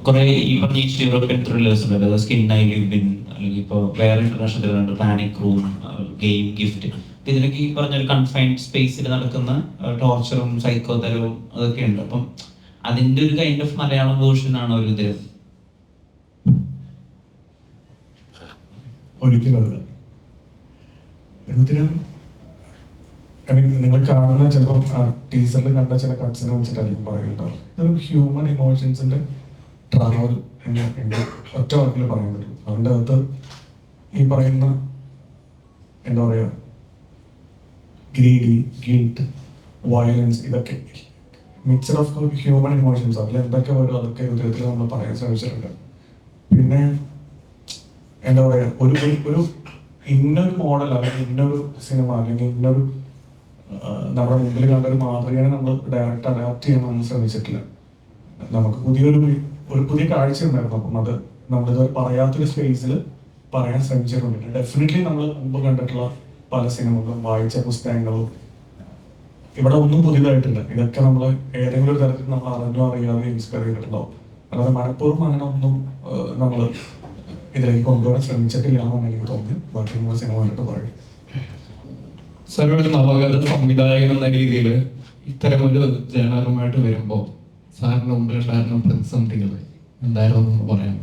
കുറെ ഈ പറഞ്ഞ യൂറോപ്യൻ ത്രില്ലേഴ്സ് ഉണ്ട്, അതായത് സ്കിൻ ഐ ലിവ് ഇൻ, അല്ലെങ്കിൽ ഇപ്പോൾ വേറെ ഇന്റർനാഷണൽ ത്രില്ലുണ്ട് പാനിക് റൂം, ഗെയിം ഗിഫ്റ്റ്. ഇതിനൊക്കെ ഈ പറഞ്ഞ ഒരു കൺഫൈൻഡ് സ്പേസിൽ നടക്കുന്ന ടോർച്ചറും സൈക്കോതരവും അതൊക്കെ ഉണ്ട്. അപ്പം അതിന്റെ ഒരു കൈൻഡ് ഓഫ് മലയാളം വേർഷൻ ആണോ ഒരു ഇത്? ഒരിക്കലല്ല. എന്തിനും നിങ്ങൾ കാണുന്ന ചിലപ്പോൾ ടീച്ചറിൽ കണ്ട ചില കട്ട്സിനെ വെച്ചിട്ടായിരിക്കും പറയുന്നുണ്ടാവും. ഇതൊരു ഹ്യൂമൻ ഇമോഷൻസിന്റെ ട്രാവൽ എന്ന് ഒറ്റ വാക്കിൽ പറയാൻ പറ്റും. അതിൻ്റെ അകത്ത് ഈ പറയുന്ന എന്താ പറയുക, ഗ്രീഡി, ഗിൽറ്റ്, വയലൻസ്, ഇതൊക്കെ മിക്സഡ് ഓഫ് ഹ്യൂമൻ ഇമോഷൻസ്. അതിൽ എന്തൊക്കെ വരും അതൊക്കെ വിധത്തിൽ നമ്മൾ പറയാൻ ശ്രമിച്ചിട്ടുണ്ട്. പിന്നെ എന്താ പറയുക, ഒരു ഇന്നൊരു മോഡൽ അല്ലെങ്കിൽ ഇന്നൊരു സിനിമ അല്ലെങ്കിൽ ഇന്നൊരു നമ്മുടെ മുമ്പിൽ കണ്ടൊരു മാതൃകയെ നമ്മൾ ഡയറക്റ്റ് അഡാപ്റ്റ് ചെയ്യാൻ നമ്മൾ ശ്രമിച്ചിട്ടില്ല. നമുക്ക് പുതിയ കാഴ്ച ഉണ്ടായിരുന്നു. അപ്പം അത് നമ്മളിതുവരെ പറയാത്തൊരു സ്പേസിൽ പറയാൻ ശ്രമിച്ചിട്ടുണ്ട്. ഡെഫിനറ്റ്ലി നമ്മൾ മുമ്പ് കണ്ടിട്ടുള്ള പല സിനിമകളും വായിച്ച പുസ്തകങ്ങളും ഇവിടെ ഒന്നും പുതിയതായിട്ടില്ല. ഇതൊക്കെ നമ്മൾ ഏതെങ്കിലും ഒരു തരത്തിൽ നമ്മൾ അറിഞ്ഞോ അറിയാതെ ഇൻസ്പയർ ചെയ്തിട്ടുണ്ടാവും. അല്ലാതെ മനഃപൂർവ്വം അങ്ങനെ ഒന്നും നമ്മൾ ഇതിലേക്ക് കൊണ്ടുപോകാൻ ശ്രമിച്ചിട്ടില്ല എന്നാണ് എനിക്ക് തോന്നുന്നത്. ബാക്കി നമ്മൾ സിനിമ കണ്ടിട്ട് പറയും. സാർ, ഒരു നവകഥ സംവിധായകൻ എന്ന രീതിയിൽ ഇത്തരമൊരു ജേണറുമായിട്ട് വരുമ്പോൾ സാറിന് മുമ്പിലുണ്ടായിരുന്ന പ്രതിസന്ധികൾ എന്തായിരുന്നു പറയാൻ?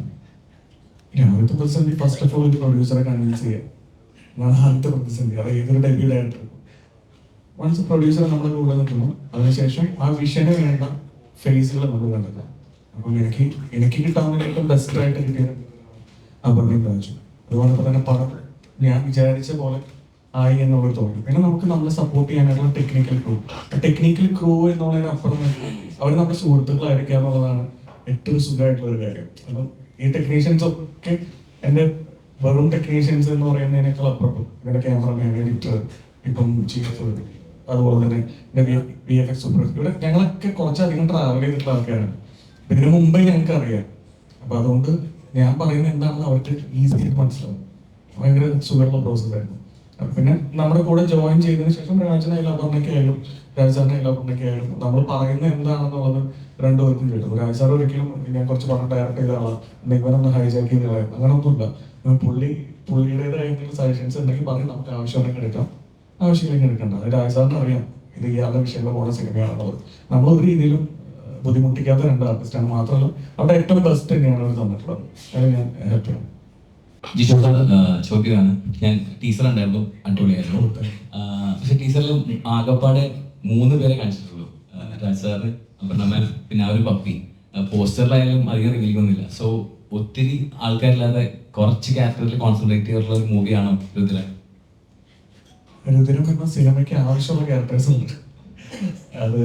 ആദ്യത്തെ പ്രതിസന്ധി ഫസ്റ്റ് ഓഫ് ഓൾ ഒരു പ്രൊഡ്യൂസറെ കൺവിൻസ് ചെയ്യുക. അതാണ് ആദ്യത്തെ പ്രതിസന്ധി. അത് ഏതൊരു ഡെബ്യൂ ഡയറക്ടർ വൺസ് പ്രൊഡ്യൂസറെ നമ്മുടെ കൂടെ നിൽക്കുന്നു, അതിനുശേഷം ആ വിഷന് വേണ്ട ഫേസുകൾ നമ്മൾ കണ്ടെത്താം. അപ്പം എനിക്ക് കിട്ടാവുന്ന ഏറ്റവും ബെസ്റ്റ് ആയിട്ട് കിട്ടിയത് അപർണയും രാജു. അതുകൊണ്ട് തന്നെ പടം ഞാൻ വിചാരിച്ച പോലെ ആയി എന്നുള്ളത് തോന്നി. പിന്നെ നമുക്ക് നമ്മളെ സപ്പോർട്ട് ചെയ്യാനുള്ള ടെക്നിക്കൽ ക്രൂ എന്നുള്ളതിനപ്പുറം അവർ നമ്മുടെ സുഹൃത്തുക്കളായിരിക്കുക എന്നുള്ളതാണ് ഏറ്റവും സുഖമായിട്ടുള്ള ഒരു കാര്യം. അപ്പം ഈ ടെക്നീഷ്യൻസ് ഒക്കെ എൻ്റെ വെറും ടെക്നീഷ്യൻസ് എന്ന് പറയുന്നതിനേക്കാൾ അപ്പുറം ഇവിടെ ക്യാമറമാൻ, എഡിറ്റർ, ഇപ്പം ചീഫ്, അതുപോലെ തന്നെ എൻ്റെ VFX സൂപ്പർവൈസർ, ഇവിടെ ഞങ്ങളൊക്കെ കുറച്ചധികം ട്രാവൽ ചെയ്തിട്ടുള്ള ആൾക്കാരാണ്. ഇതിനു മുമ്പേ ഞങ്ങൾക്ക് അറിയാം. അപ്പൊ അതുകൊണ്ട് ഞാൻ പറയുന്നത് എന്താണെന്ന് അവർക്ക് ഈസി ആയിട്ട് മനസ്സിലാവും. ഭയങ്കര സുഖമുള്ള പ്രോസസ്സായിരുന്നു. പിന്നെ നമ്മുടെ കൂടെ ജോയിൻ ചെയ്തതിനു ശേഷം രാജനായാലും അപർണയ്ക്കായാലും രാജസാറിനായാലും നമ്മൾ പറയുന്നത് എന്താണെന്നുള്ളത് രണ്ടുപേർക്കും കേട്ടു. രാജസാർ ഒരിക്കലും ഞാൻ കുറച്ച് പണം ഡയറക്റ്റ് ചെയ്ത ആളാണ്, ഇവനൊന്ന് ഹൈജാക്ക് ചെയ്ത് കളയാം, അങ്ങനെ ഒന്നുമില്ല. പുള്ളിയുടേതായ എന്തെങ്കിലും സജഷൻസ് ഉണ്ടെങ്കിൽ പറഞ്ഞ് നമുക്ക് ആവശ്യമുണ്ടെങ്കിൽ എടുക്കാം, ആവശ്യമില്ലെങ്കിൽ എടുക്കണ്ട. അത് രാജസാറിന് അറിയാം ഇത് ഇയാളുടെ വിഷയങ്ങൾ പോകുന്ന സിനിമയാണെന്നുള്ളത്. നമ്മൾ ഒരു രീതിയിലും ബുദ്ധിമുട്ടിക്കാത്ത രണ്ട് ആർട്ടിസ്റ്റാണ്. മാത്രമല്ല അവിടെ ഏറ്റവും ബെസ്റ്റ് തന്നെയാണ് അവർ തന്നിട്ടുള്ളത്. അത് ഞാൻ ഹാപ്പിയാണ്. ചോദ്യമാണ്, ഞാൻ ടീച്ചർ ഉണ്ടായിരുന്നു, അടിപൊളിയായിരുന്നു. പക്ഷെ ടീച്ചറിൽ ആകപ്പാടെ 3 പേരെ കാണിച്ചിട്ടുള്ളൂ, രാജ് സാറ്, അപർണമാൻ, പിന്നെ ആ ഒരു പപ്പി. പോസ്റ്ററിലായാലും അധികം റിവീലിങ്ങൊന്നുമില്ല. സോ ഒത്തിരി ആൾക്കാരില്ലാതെ കുറച്ച് ക്യാരക്ടറിൽ കോൺസെൻട്രേറ്റ് ചെയ്തിട്ടുള്ള ഒരു മൂവിയാണോ രുദ്രൻ? രുദ്രൻ എന്ന സിനിമയ്ക്ക് ആവശ്യമുള്ള ക്യാരക്ടേഴ്സ് ഉണ്ട്. അത്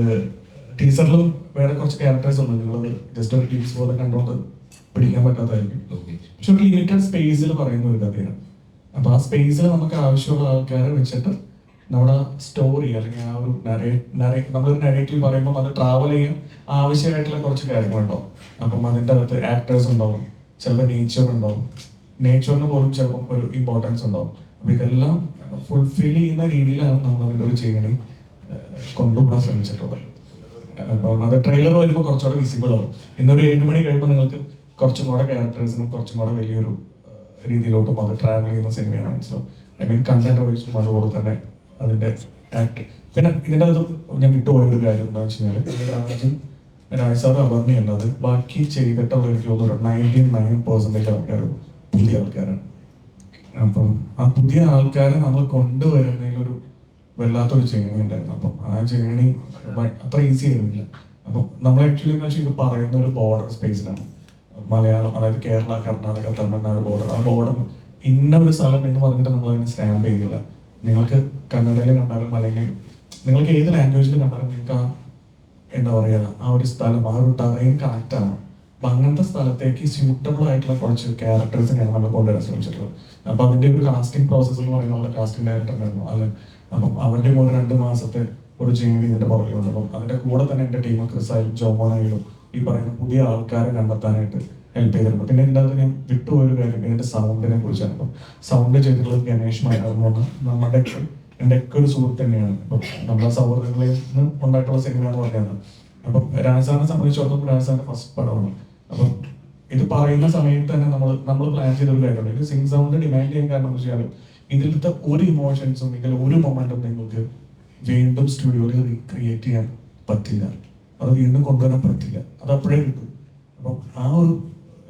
ടീച്ചറിലും വേറെ കുറച്ച് ക്യാരക്ടേഴ്സ് ഉണ്ട്. നിങ്ങളത് ജസ്റ്റ് ഒരു ടീംസ് പോലെ കണ്ടുകൊണ്ട് പിടിക്കാൻ പറ്റാത്തതായിരിക്കും. പക്ഷെ ഒരു ലിമിറ്റഡ് സ്പേസിൽ പറയുന്ന ഒരു കഥയാണ്. അപ്പൊ ആ സ്പേസിൽ നമുക്ക് ആവശ്യമുള്ള ആൾക്കാരെ വെച്ചിട്ട് നമ്മുടെ സ്റ്റോറി അല്ലെങ്കിൽ ആ ഒരു നമ്മളൊരു നരേറ്റീവ് പറയുമ്പോൾ അത് ട്രാവൽ ചെയ്യാൻ ആവശ്യമായിട്ടുള്ള കുറച്ച് കാര്യങ്ങളുണ്ടാവും. അപ്പം അതിൻ്റെ അകത്ത് ആക്ടേഴ്സ് ഉണ്ടാവും, ചിലപ്പോൾ നേച്ചർ ഉണ്ടാവും, നേച്ചറിന് പോലും ചിലപ്പോൾ ഒരു ഇമ്പോർട്ടൻസ് ഉണ്ടാവും. അപ്പൊ ഇതെല്ലാം ഫുൾഫിൽ ചെയ്യുന്ന രീതിയിലാണ് നമ്മൾ അതിൻ്റെ ഒരു ചെയ്യണി കൊണ്ടുപോകാൻ ശ്രമിച്ചിട്ടുള്ളത്. അപ്പം അത് ട്രെയിലർ വരുമ്പോൾ കുറച്ചുകൂടെ വിസിബിൾ ആവും. ഇന്നൊരു 7 മണി കഴിയുമ്പോൾ നിങ്ങൾക്ക് കുറച്ചും കൂടെ ക്യാരക്ടേഴ്സിനും കുറച്ചും കൂടെ വലിയൊരു രീതിയിലോട്ടും അത് ട്രാവൽ ചെയ്യുന്ന സിനിമയാണ് മനസ്സിലാവും. ഐ മീൻ കണ്ടന്റ് വൈസും അതുപോലെ തന്നെ അതിന്റെ ആക്ട്. പിന്നെ ഇതിൻ്റെ അത് ഞാൻ വിട്ടുപോയൊരു കാര്യം എന്താണെന്ന് വെച്ച് കഴിഞ്ഞാൽ രാജസാറ് അപർണയല്ലാതെ ബാക്കി ചെയ്തിട്ടുള്ള എനിക്ക് തോന്നുന്നു 99% ആൾക്കാർ പുതിയ ആൾക്കാരാണ്. അപ്പം ആ പുതിയ ആൾക്കാരെ നമ്മൾ കൊണ്ടുവരുന്നതിലൊരു വല്ലാത്തൊരു ജേണി ഉണ്ടായിരുന്നു. അപ്പം ആ ജേണി അത്ര ഈസി ആയിരുന്നില്ല. അപ്പം നമ്മൾ ആക്ച്വലി എന്ന് വെച്ചാൽ ഇത് പറയുന്ന ഒരു ബോർഡർ സ്പേസിലാണ്. മലയാളം, അതായത് കേരള, കർണാടക, തമിഴ്നാട് ബോർഡർ. ആ ബോർഡർ ഇന്ന ഒരു സ്ഥലം എന്ന് പറഞ്ഞിട്ട് നമ്മൾ അതിനെ സ്റ്റാമ്പ് ചെയ്യില്ല. നിങ്ങൾക്ക് കന്നഡയിൽ കണ്ടാലും അല്ലെങ്കിൽ നിങ്ങൾക്ക് ഏത് ലാംഗ്വേജിൽ കണ്ടാലും നിങ്ങൾക്ക് ആ എന്താ പറയുക ആ ഒരു സ്ഥലം, ആ ഒരു ടറൈൻ കണക്റ്റാണ്. അപ്പം അങ്ങനത്തെ സ്ഥലത്തേക്ക് സ്യൂട്ടബിൾ ആയിട്ടുള്ള കുറച്ച് ക്യാരക്ടേഴ്സിനെയാണ് നമ്മൾ കൊണ്ടുവരാൻ ശ്രമിച്ചിട്ടുള്ളത്. അപ്പം അതിൻ്റെ ഒരു കാസ്റ്റിംഗ് പ്രോസസ്സ് എന്ന് പറയുന്നത് നമ്മുടെ കാസ്റ്റിംഗ് ഡയറക്ടർ ഉണ്ടായിരുന്നു. അത് അപ്പം അവരുടെ ഒരു 2 മാസത്തെ ഒരു ജേണി ഇതിൻ്റെ പുറകിലുണ്ട്. അപ്പം അതിൻ്റെ കൂടെ തന്നെ എൻ്റെ ടീം ക്രിസായാലും ജോമോനായാലും ഈ പറയുന്ന പുതിയ ആൾക്കാരെ കണ്ടെത്താനായിട്ട് ഹെൽപ്പ് ചെയ്തിട്ടുണ്ട്. പിന്നെ ഇതിൻ്റെ അകത്ത് ഞാൻ വിട്ടുപോയൊരു കാര്യം ഇതിൻ്റെ സൗണ്ടിനെ കുറിച്ചാണ്. അപ്പം സൗണ്ട് ചെയ്തിട്ടുള്ളത് ഗണേഷ് മായാർന്ന് നമ്മുടെ എൻ്റെ ഒക്കെ ഒരു സുഹൃത്ത് തന്നെയാണ്. അപ്പം നമ്മുടെ സൗഹൃദങ്ങളിൽ നിന്ന് ഉണ്ടായിട്ടുള്ള സിനിമ എന്ന് പറയുന്നത്. അപ്പം രാജസാറിനെ സംബന്ധിച്ചിടത്തോളം രാജസാറിൻ്റെ ഫസ്റ്റ് പടമാണ്. അപ്പം ഇത് പറയുന്ന സമയത്ത് തന്നെ നമ്മൾ പ്ലാൻ ചെയ്തൊരു കാര്യമുണ്ട്. ഇത് സിംഗ് സൗണ്ട് ഡിമാൻഡ് ചെയ്യാൻ കാരണം എന്ന് വെച്ചാൽ ഇതിലത്തെ ഒരു ഇമോഷൻസും ഇതിൽ ഒരു മൊമെന്റും നിങ്ങൾക്ക് വീണ്ടും സ്റ്റുഡിയോയിൽ റീക്രിയേറ്റ് ചെയ്യാൻ പറ്റില്ല, അത് വീണ്ടും കൊണ്ടുവരാൻ പറ്റില്ല, അത് അപ്പോഴേ കിട്ടും. അപ്പം ആ ഒരു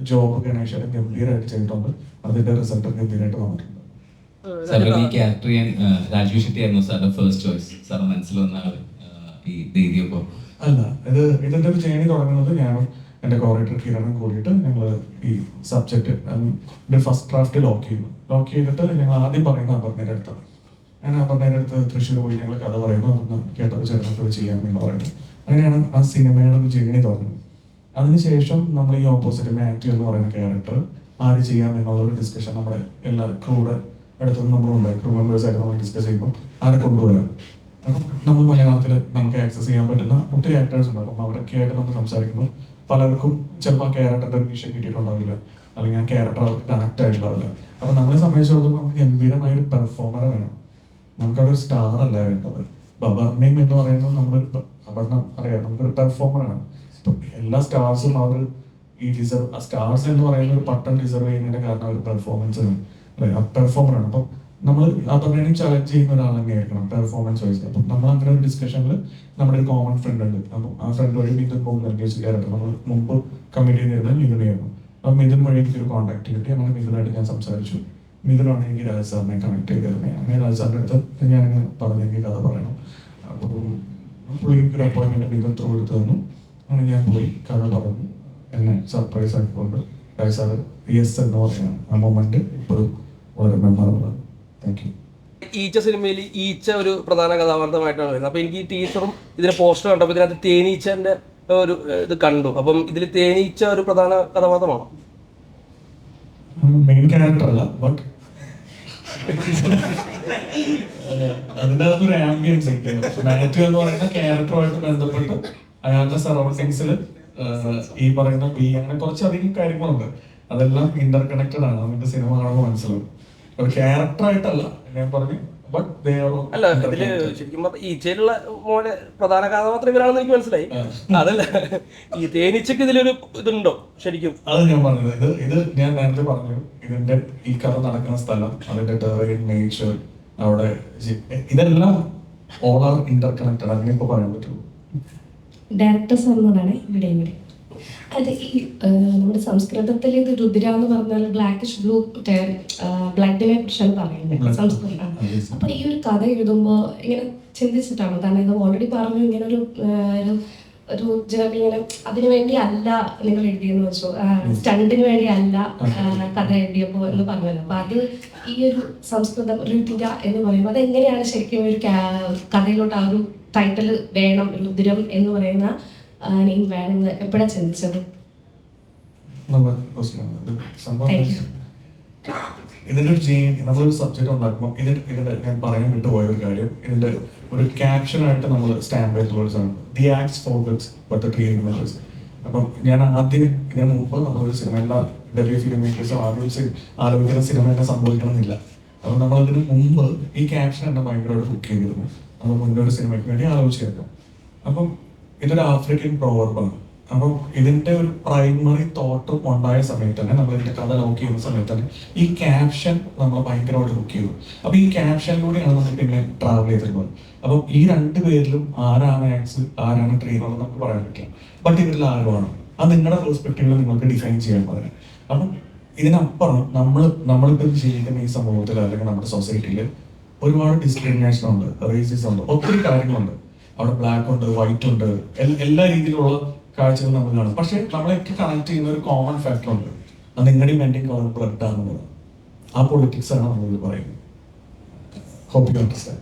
ജോബ് ഗണേശൻ ഗംഭീരമായിട്ട് ചെയ്തിട്ടുണ്ട്, അതിന്റെ റിസൾട്ട് ഗംഭീരമായിട്ട് വന്നിട്ടുണ്ട്. സാറിന് ഈ ക്യാരക്ടർ ചെയ്യാൻ രാജീവ് ഷെട്ടി ആയിരുന്നു സാറിന്റെ ഫസ്റ്റ് ചോയ്സ്? സാറിന് മനസ്സിൽ വന്ന ആള് ഈ ധൈര്യമോ? അല്ല, ഇതിന്റെ ഒരു ജേണി തുടങ്ങുന്നത് ഞാനും എൻ്റെ കോറേറ്റർ കിരണും കൂടിയിട്ട് ഞങ്ങൾ ഈ സബ്ജക്റ്റ് ഫസ്റ്റ് ഡ്രാഫ്റ്റ് ലോക്ക് ചെയ്തിട്ട് ഞങ്ങൾ ആദ്യം പറയുന്ന അപർണയുടെ അടുത്താണ്. ഞാൻ അപർണയുടെ അടുത്ത് തൃശ്ശൂർ പോയി ഞങ്ങൾ കഥ പറയുന്നു, അതൊന്ന് കേട്ടത് ചേർന്നിട്ട് ചെയ്യാമെന്ന് പറയുന്നത്. അങ്ങനെയാണ് ആ സിനിമയുടെ ഒരു ജേണി തുടങ്ങുന്നത്. അതിനുശേഷം നമ്മൾ ഈ ഓപ്പോസിറ്റ് മാത്യു എന്ന് പറയുന്ന ക്യാരക്ടർ ആര് ചെയ്യാം എന്നുള്ളൊരു ഡിസ്കഷൻ നമ്മുടെ എല്ലാ ക്രൂടെ അടുത്തുനിന്ന് നമ്മളുണ്ടായി. ക്രൂ മെമ്പേഴ്സായിട്ട് നമ്മൾ ഡിസ്കസ് ചെയ്യുമ്പോൾ ആരെ കൊണ്ടുവരാം. അപ്പം നമ്മൾ മലയാളത്തിൽ നമുക്ക് ആക്സസ് ചെയ്യാൻ പറ്റുന്ന ഒത്തിരി ആക്ടേഴ്സ് ഉണ്ട്. അപ്പം അവരൊക്കെ ആയിട്ട് നമ്മൾ സംസാരിക്കുമ്പോൾ പലർക്കും ചിലപ്പോൾ ആ ക്യാരക്ടറിന്റെ വിഷയം കിട്ടിയിട്ടുണ്ടാവില്ല, അല്ലെങ്കിൽ ആ ക്യാരക്ടർ അവർക്ക് കണക്ട് ആയിട്ടുണ്ടാവില്ല. അപ്പം നമ്മളെ സംബന്ധിച്ചിടത്തോളം നമുക്ക് ഗംഭീരമായ ഒരു പെർഫോമർ വേണം, നമുക്കതൊരു സ്റ്റാർ അല്ല വേണ്ടത്. ബബർണിയും എന്ന് പറയുന്നത് നമ്മളൊരു അപർണം അറിയാം, നമുക്കൊരു പെർഫോമറാണ്. ഇപ്പം എല്ലാ സ്റ്റാർസും അവർ ഈ സ്റ്റാർസ് എന്ന് പറയുന്ന ഒരു പട്ടം ഡിസർവ് ചെയ്യുന്നതിന്റെ കാരണം ഒരു പെർഫോമൻസ് ആണ്, ആ പെർഫോമറാണ്. അപ്പം നമ്മൾ അപർണയും ചലഞ്ച് ചെയ്യുന്ന ഒരാൾ തന്നെയായിരിക്കണം പെർഫോമൻസ് വൈസ്. അപ്പം നമ്മൾ അങ്ങനെ ഒരു ഡിസ്കഷനിൽ നമ്മുടെ ഒരു കോമൺ ഫ്രണ്ട് ഉണ്ട്. അപ്പം ആ ഫ്രണ്ട് വഴി മിഥുൻ പോകുന്ന എൻഗേജ് ചെയ്യാറുണ്ട്. നമ്മൾ മുമ്പ് കമ്മിറ്റ് ചെയ്തിരുന്നത് മിഥുനെയായിരുന്നു. അപ്പം മിഥുൻ വഴി എനിക്കൊരു കോൺടാക്ട് കിട്ടി. അങ്ങനെ മിഥുനായിട്ട് ഞാൻ സംസാരിച്ചു. മിഥുനാണ് എനിക്ക് രാജ് സാറിനെ കണക്ട് ചെയ്തിരുന്നത്. അങ്ങനെ രാജ് സാറിൻ്റെ അടുത്ത് ഞാനിങ്ങനെ പറഞ്ഞു എനിക്ക് കഥ പറയണം. അപ്പോൾ പുള്ളിക്ക് ഒരു അപ്പോയിൻമെന്റ് മിഥുൻ ത്രൂ എടുത്ത് തന്നു. അങ്ങനെ ഞാൻ പോയി കഥ പറഞ്ഞു. എന്നെ സർപ്രൈസ് ആക്കിക്കൊണ്ട് രാജ് സാർ യെസ് എന്ന് പറയുന്നത് ആ മൊമെന്റ് ഇപ്പോഴും വളരെ മെമ്മറബിളാണ്. Thank you. ഈച്ച സിനിമയിൽ ഈച്ച ഒരു പ്രധാന കഥാപാത്രമായിട്ടാണ് വരുന്നത്. അപ്പോൾ എനിക്ക് ഈ ടീച്ചറും ഇതിന്റെ പോസ്റ്റർ കണ്ടപ്പോൾ ഇതിനകത്ത് തേനീച്ചന്റെ ഒരു ഇത് കണ്ടു. അപ്പം ഇതിൽ തേനീച്ച ഒരു പ്രധാന കഥാപാത്രമാണോ? മെയിൻ ക്യാരക്ടർ അല്ല, ബട്ട് അതിൻ്റെ അകത്തൊരു ആംബിയൻസ് മാത്യു എന്ന് പറയുന്ന ക്യാരക്ടറുമായിട്ട് ബന്ധപ്പെട്ട് അയാളുടെ സറൗണ്ടിങ്സിൽ ഈ പറയുന്ന ബി അങ്ങനെ കുറച്ചധികം കാര്യങ്ങളുണ്ട്. അതെല്ലാം ഇന്റർ കണക്റ്റഡ് ആണ്. അതിന്റെ സിനിമ കാണുമ്പോൾ മനസ്സിലാവും. ഒരു ക്യാരക്ടറായിട്ടല്ല ഞാൻ പറഞ്ഞു, ബട്ട് അല്ല, ഇതില് ശരിക്കും ഈച്ചയിലുള്ള മോനെ പ്രധാന കഥാപാത്രം ഇവരാണെന്ന് എനിക്ക് മനസ്സിലായി. അതല്ല, ഈ തേനീച്ചക്ക് ഇതിലൊരു ഇതുണ്ടോ ശരിക്കും? അത് ഞാൻ പറഞ്ഞത് ഇത് ഞാൻ നേരത്തെ പറഞ്ഞു. ഇതിന്റെ ഈ കഥ നടക്കുന്ന സ്ഥലം, അതിന്റെ ടെറൈൻ, നേച്ചർ, അവിടെ ഇതെല്ലാം ഓൾ ആർ ഇന്റർ കണക്റ്റഡ്. അങ്ങനെ ഇപ്പൊ പറയാൻ പറ്റുള്ളൂ. ഡയറക്ടർ സംഭവമാണ് ഇവിടെ. അത് ഈ നമ്മുടെ സംസ്കൃതത്തിൽ ഇത് രുദ്ര എന്ന് പറഞ്ഞാൽ ബ്ലാക്കിഷ് ബ്ലൂ ബ്ലഡിനെ കുറിച്ചാണ് പറയുന്നത് സംസ്കൃതം. അപ്പൊ ഈ ഒരു കഥ എഴുതുമ്പോൾ ഇങ്ങനെ ചിന്തിച്ചിട്ടാണ്, കാരണം ഇത് ഓൾറെഡി പറഞ്ഞു ഇങ്ങനെ ഒരു ജേർണി ഇങ്ങനെ അതിനു വേണ്ടി അല്ല നിങ്ങൾ എഴുതിയെന്ന് വെച്ചു, സ്റ്റണ്ടിന് വേണ്ടി അല്ല കഥ എഴുതിയപ്പോ എന്ന് പറഞ്ഞല്ലോ. അപ്പൊ അത് ഈ ഒരു സംസ്കൃതം രുദ്ര എന്ന് പറയുമ്പോൾ അത് എങ്ങനെയാണ് ശരിക്കും ഒരു കഥയിലോട്ട് ആ ഒരു ടൈറ്റിൽ വേണം, രുദ്രം എന്ന് പറയുന്ന നെയിം വേണമെന്ന് എപ്പോഴാണ് ചിന്തിച്ചത്? ഇതിന്റെ ഒരു നമ്മളൊരു സബ്ജക്ട് ഉണ്ടാക്കുമ്പോൾ ഇതിന്റെ ഞാൻ പറയാൻ വിട്ടുപോയ ഒരു കാര്യം, ഇതിന്റെ ഒരു ക്യാപ്ഷനായിട്ട് നമ്മൾ സ്റ്റാമ്പ് ചെയ്തുകൊണ്ടാണ് the acts forgets but the creating methods. അപ്പം ഞാൻ ഇതിന് മുമ്പ് നമ്മളൊരു സിനിമ, എല്ലാ ഡെബ്യൂ ഫിലിം മേക്കേഴ്സും ആലോചിക്കുന്ന സിനിമ തന്നെ സംഭവിക്കണമെന്നില്ല. അപ്പം നമ്മളതിന് മുമ്പ് ഈ ക്യാപ്ഷൻ എന്നെ ഭയങ്കരമായിട്ട് ബുക്ക് ചെയ്തിരുന്നു. നമ്മൾ മുന്നേ ഒരു സിനിമയ്ക്ക് വേണ്ടി ആലോചിച്ചിരുന്നു. അപ്പം ഇതൊരു ആഫ്രിക്കൻ പ്രോവർബാണ്. അപ്പം ഇതിന്റെ ഒരു പ്രൈമറി തോട്ട് ഉണ്ടായ സമയത്ത് തന്നെ നമ്മൾ ഇതിന്റെ കഥ ലോക്ക് ചെയ്യുന്ന സമയത്ത് തന്നെ ഈ ക്യാപ്ഷൻ നമ്മൾ ഭയങ്കരമായിട്ട് ബുക്ക് ചെയ്തു. അപ്പൊ ഈ ക്യാപ്ഷനിലൂടെയാണ് നമ്മൾ പിന്നെ ട്രാവൽ ചെയ്തിരുന്നത്. അപ്പം ഈ രണ്ട് പേരിലും ആരാണ് ആക്സ്, ആരാണ് ട്രെയിനർ നമുക്ക് പറയാൻ പറ്റില്ല. ബട്ട് ഇവരിൽ ആരുമാണ് അത് നിങ്ങളുടെ പെർസ്പെക്റ്റീവിൽ നിങ്ങൾക്ക് ഡിഫൈൻ ചെയ്യാൻ പറയാം. അപ്പം ഇതിനപ്പുറം നമ്മളിപ്പോൾ ജീവിക്കുന്ന ഈ സമൂഹത്തിൽ അല്ലെങ്കിൽ നമ്മുടെ സൊസൈറ്റിയിൽ ഒരുപാട് ഡിസ്ക്രിമിനേഷൻ ഉണ്ട്, റേസിസം ഉണ്ട്, ഒത്തിരി കാര്യങ്ങളുണ്ട്. അവിടെ ബ്ലാക്ക് ഉണ്ട്, വൈറ്റ് ഉണ്ട്, എല്ലാ രീതിയിലുള്ള കാഴ്ചകൾ നമ്മൾ കാണും. പക്ഷെ നമ്മളെയൊക്കെ കണക്ട് ചെയ്യുന്ന ഒരു കോമൺ ഫാക്ടർ ഉണ്ട്, അത് നിങ്ങളുടെ മെന്റിങ് കളർ ബ്ലഡ് ആണെന്നുള്ളത്. ആ പൊളിറ്റിക്സ് ആണ് നമ്മൾ പറയുന്നത്. Hope you understand.